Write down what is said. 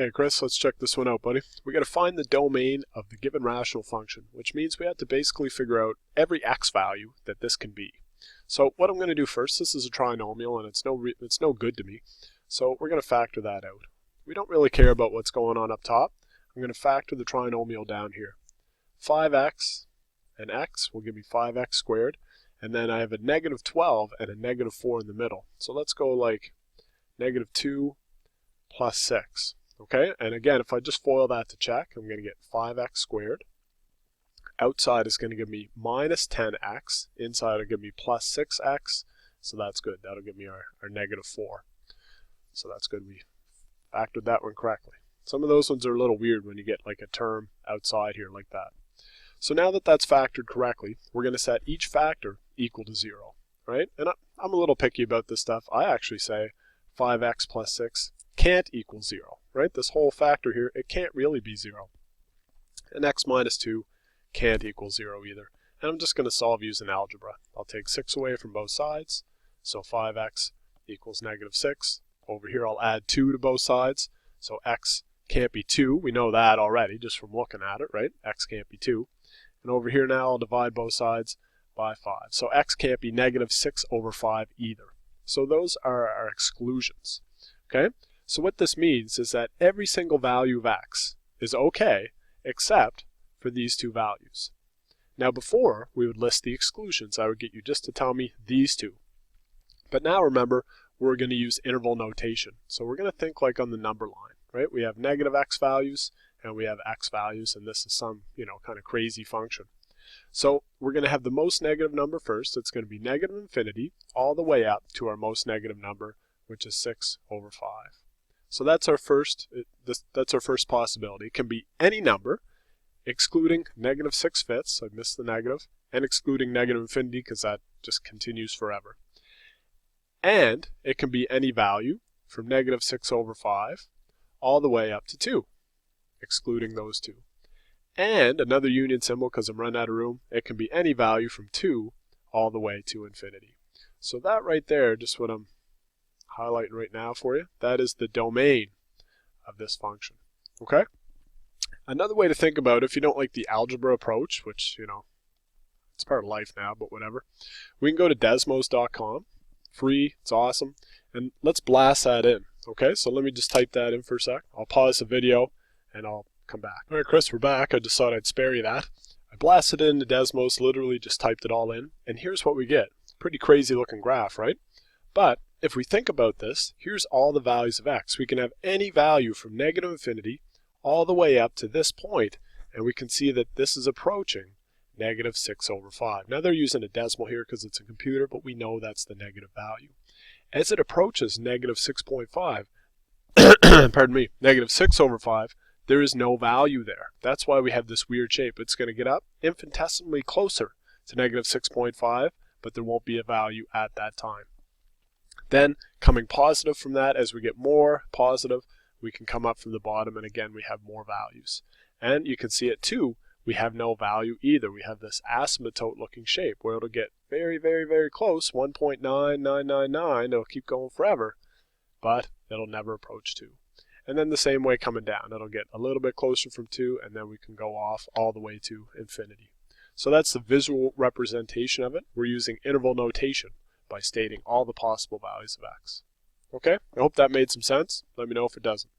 Hey Chris, let's check this one out, buddy. We got to find the domain of the given rational function, which means we have to basically figure out every x value that this can be. So what I'm going to do first, this is a trinomial and it's no good to me, so we're going to factor that out. We don't really care about what's going on up top. I'm going to factor the trinomial down here. 5x and x will give me 5x squared, and then I have a negative 12 and a negative 4 in the middle. So let's go like negative 2 plus 6. Okay, and again, if I just FOIL that to check, I'm going to get 5x squared. Outside is going to give me minus 10x. Inside will give me plus 6x. So that's good. That'll give me our negative 4. So that's good. We factored that one correctly. Some of those ones are a little weird when you get like a term outside here like that. So now that that's factored correctly, we're going to set each factor equal to 0. Right? And I'm a little picky about this stuff. I actually say 5x plus 6 can't equal 0, right? This whole factor here, it can't really be 0. And x minus 2 can't equal 0 either. And I'm just going to solve using algebra. I'll take 6 away from both sides, so 5x equals negative 6. Over here I'll add 2 to both sides, so x can't be 2. We know that already just from looking at it, right? X can't be 2. And over here now I'll divide both sides by 5. So x can't be negative 6 over 5 either. So those are our exclusions, okay? So what this means is that every single value of x is okay except for these two values. Now before we would list the exclusions, I would get you just to tell me these two. But now remember, we're going to use interval notation. So we're going to think like on the number line, right? We have negative x values and we have x values, and this is some, kind of crazy function. So we're going to have the most negative number first. It's going to be negative infinity all the way up to our most negative number, which is 6 over 5. So that's our first possibility. It can be any number, excluding negative 6/5, I missed the negative, and excluding negative infinity because that just continues forever. And it can be any value from negative 6 over 5 all the way up to 2, excluding those two. And another union symbol, because I'm running out of room, it can be any value from 2 all the way to infinity. So that right there, just what I'm highlighting right now for you, that is the domain of this function. Okay? Another way to think about it, if you don't like the algebra approach, which, it's part of life now, but whatever, we can go to desmos.com. Free, it's awesome. And let's blast that in. Okay, so let me just type that in for a sec. I'll pause the video and I'll come back. All right, Chris, we're back. I just thought I'd spare you that. I blasted it into Desmos, literally just typed it all in, and here's what we get. Pretty crazy looking graph, right? But if we think about this, here's all the values of x. We can have any value from negative infinity all the way up to this point, and we can see that this is approaching negative 6 over 5. Now they're using a decimal here because it's a computer, but we know that's the negative value. As it approaches negative 6.5, pardon me, negative 6 over 5, there is no value there. That's why we have this weird shape. It's going to get up infinitesimally closer to negative 6.5, but there won't be a value at that time. Then coming positive from that, as we get more positive, we can come up from the bottom, and again we have more values. And you can see at 2, we have no value either. We have this asymptote looking shape where it'll get very, very, very close, 1.9999. It'll keep going forever, but it'll never approach 2. And then the same way coming down. It'll get a little bit closer from 2, and then we can go off all the way to infinity. So that's the visual representation of it. We're using interval notation by stating all the possible values of x. Okay, I hope that made some sense. Let me know if it doesn't.